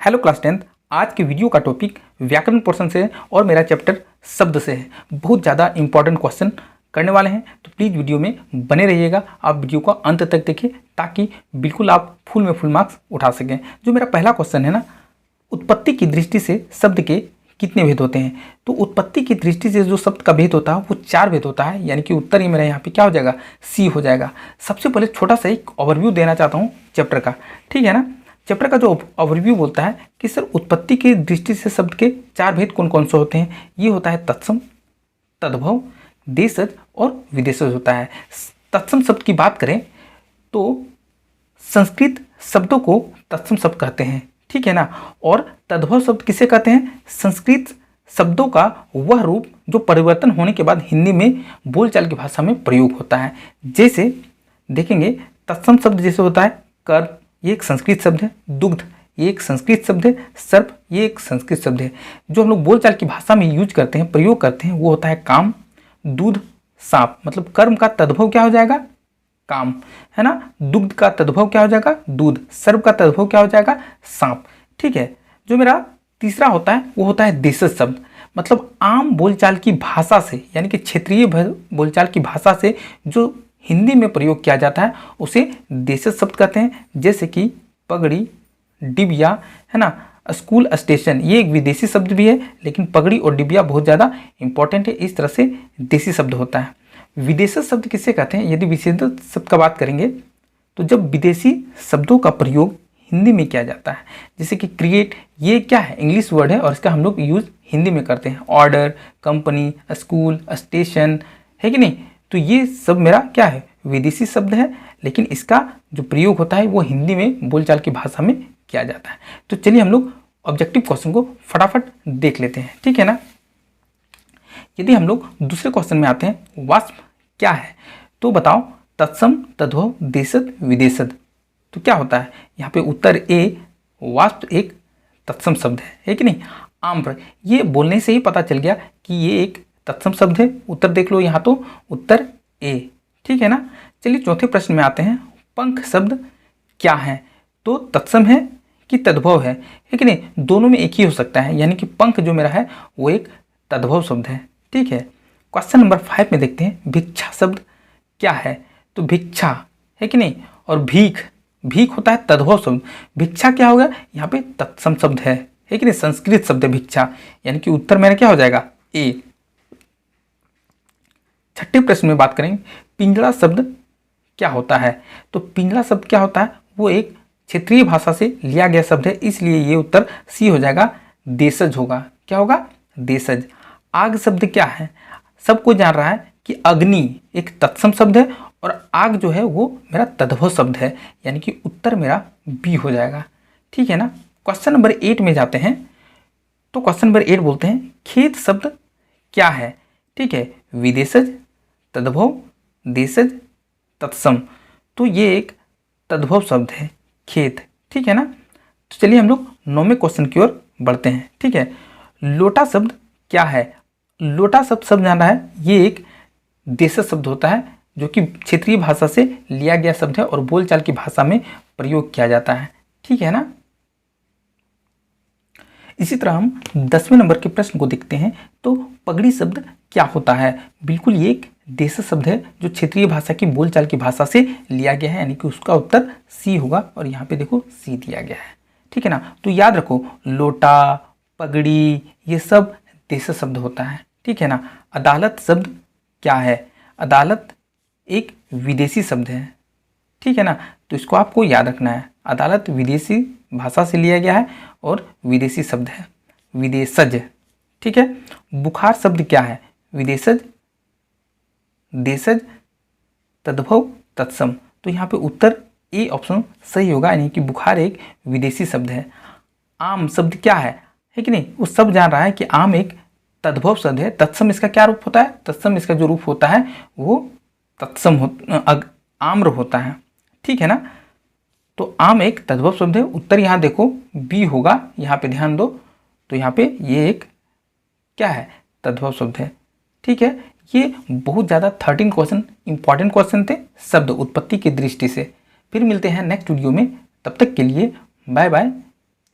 Hello class 10th। आज के video का टॉपिक व्याकरण पोर्शन से है और मेरा चैप्टर शब्द से है। बहुत ज़्यादा इंपॉर्टेंट क्वेश्चन करने वाले हैं, तो प्लीज़ वीडियो में बने रहिएगा। आप वीडियो को अंत तक देखिए ताकि बिल्कुल आप फुल में फुल मार्क्स उठा सकें। जो मेरा पहला क्वेश्चन है ना, उत्पत्ति की दृष्टि से शब्द के कितने भेद होते हैं। तो उत्पत्ति की दृष्टि से जो शब्द का भेद होता है वो 4 भेद होता है, यानी कि उत्तर ही मेरा यहाँ पे क्या हो जाएगा, सी हो जाएगा। सबसे पहले छोटा सा एक ओवरव्यू देना चाहता हूँ चैप्टर का, ठीक है ना। चैप्टर का जो ओवरव्यू बोलता है कि सर उत्पत्ति की दृष्टि से शब्द के 4 भेद कौन कौन से होते हैं। ये होता है तत्सम, तद्भव, देशज और विदेशज होता है। तत्सम शब्द की बात करें तो संस्कृत शब्दों को तत्सम शब्द कहते हैं, ठीक है ना। और तद्भव शब्द किसे कहते हैं, संस्कृत शब्दों का वह रूप जो परिवर्तन होने के बाद हिंदी में बोलचाल की भाषा में प्रयोग होता है। जैसे देखेंगे तत्सम शब्द जैसे होता है कर, ये एक संस्कृत शब्द है। दुग्ध, ये एक संस्कृत शब्द है। सर्प, ये एक संस्कृत शब्द है। जो हम लोग बोलचाल की भाषा में यूज करते हैं, प्रयोग करते हैं, वो होता है काम, दूध, सांप। मतलब कर्म का तद्भव क्या हो जाएगा, काम, है ना। दुग्ध का तद्भव क्या हो जाएगा, दूध। सर्प का तद्भव क्या हो जाएगा, सांप, ठीक है। जो मेरा तीसरा होता है वो होता है देशज शब्द। मतलब आम बोलचाल की भाषा से, यानी कि क्षेत्रीय बोलचाल की भाषा से जो हिंदी में प्रयोग किया जाता है उसे देशज शब्द कहते हैं। जैसे कि पगड़ी, डिबिया, है ना, स्कूल, स्टेशन। ये एक विदेशी शब्द भी है, लेकिन पगड़ी और डिबिया बहुत ज़्यादा इंपॉर्टेंट है। इस तरह से देशी शब्द होता है। विदेशी शब्द किसे कहते हैं, यदि विदेशी शब्द का बात करेंगे तो जब विदेशी शब्दों का प्रयोग हिंदी में किया जाता है, जैसे कि क्रिएट, ये क्या है, इंग्लिश वर्ड है और इसका हम लोग यूज़ हिंदी में करते हैं। ऑर्डर, कंपनी, स्कूल, स्टेशन, है कि नहीं। तो ये सब मेरा क्या है, विदेशी शब्द है, लेकिन इसका जो प्रयोग होता है वो हिंदी में बोलचाल की भाषा में किया जाता है। तो चलिए हम लोग ऑब्जेक्टिव क्वेश्चन को फटाफट देख लेते हैं, ठीक है ना। यदि हम लोग दूसरे क्वेश्चन में आते हैं, वाष्प क्या है, तो बताओ तत्सम, तद्भव, देशज, विदेशज। तो क्या होता है यहाँ पे उत्तर ए, वाष्प एक तत्सम शब्द है कि नहीं। आम्र, ये बोलने से ही पता चल गया कि ये एक तत्सम शब्द है। उत्तर देख लो यहाँ, तो उत्तर ए, ठीक है ना। चलिए चौथे प्रश्न में आते हैं, पंख शब्द क्या है, तो तत्सम है कि तद्भव है कि नहीं। दोनों में एक ही हो सकता है, यानी कि पंख जो मेरा है वो एक तद्भव शब्द है, ठीक है। क्वेश्चन नंबर 5 में देखते हैं, भिक्षा शब्द क्या है, तो भिक्षा है कि नहीं। और भीख, भीख होता है तद्भव शब्द। भिक्षा क्या होगा, यहाँ पे तत्सम शब्द है कि नहीं, संस्कृत शब्द है भिक्षा, यानी कि उत्तर मेरा क्या हो जाएगा, ए। छठे प्रश्न में बात करें, पिंजड़ा शब्द क्या होता है, तो पिंजड़ा शब्द क्या होता है, वो एक क्षेत्रीय भाषा से लिया गया शब्द है, इसलिए ये उत्तर सी हो जाएगा, देशज होगा। क्या होगा, देशज। आग शब्द क्या है, सबको जान रहा है कि अग्नि एक तत्सम शब्द है और आग जो है वो मेरा तद्भव शब्द है, यानी कि उत्तर मेरा बी हो जाएगा, ठीक है ना। क्वेश्चन नंबर 8 में जाते हैं, तो क्वेश्चन नंबर 8 बोलते हैं, खेत शब्द क्या है, ठीक है। विदेशज, तद्भव, देशज, तत्सम। तो ये एक तद्भव शब्द है खेत, ठीक है ना। तो चलिए हम लोग 9वें क्वेश्चन की ओर बढ़ते हैं, ठीक है। लोटा शब्द क्या है, लोटा शब्द सब जान रहा है, ये एक देशज शब्द होता है जो कि क्षेत्रीय भाषा से लिया गया शब्द है और बोलचाल की भाषा में प्रयोग किया जाता है, ठीक है ना। इसी तरह हम 10वें नंबर के प्रश्न को देखते हैं, तो पगड़ी शब्द क्या होता है। बिल्कुल ये एक देशज शब्द है जो क्षेत्रीय भाषा की बोलचाल की भाषा से लिया गया है, यानी कि उसका उत्तर सी होगा। और यहाँ पे देखो सी दिया गया है, ठीक है ना। तो याद रखो लोटा, पगड़ी, ये सब देशज शब्द होता है, ठीक है ना। अदालत शब्द क्या है, अदालत एक विदेशी शब्द है, ठीक है ना। तो इसको आपको याद रखना है, अदालत विदेशी भाषा से लिया गया है और विदेशी शब्द है, विदेशज, ठीक है। बुखार शब्द क्या है, विदेशज, देशज, तद्भव, तत्सम। तो यहाँ पे उत्तर ए ऑप्शन सही होगा, यानी कि बुखार एक विदेशी शब्द है। आम शब्द क्या है कि नहीं, वो सब जान रहा है कि आम एक तद्भव शब्द है। तत्सम इसका क्या रूप होता है, तत्सम इसका जो रूप होता है वो तत्सम आम्र होता है, ठीक है ना। तो आम एक तद्भव शब्द है। उत्तर यहाँ देखो बी होगा, यहाँ पे ध्यान दो, तो यहाँ पे ये एक क्या है, तद्भव शब्द है, ठीक है। ये बहुत ज़्यादा 13 क्वेश्चन इंपॉर्टेंट क्वेश्चन थे शब्द उत्पत्ति की दृष्टि से। फिर मिलते हैं नेक्स्ट वीडियो में, तब तक के लिए बाय बाय।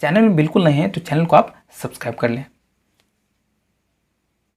चैनल में बिल्कुल नए हैं तो चैनल को आप सब्सक्राइब कर लें।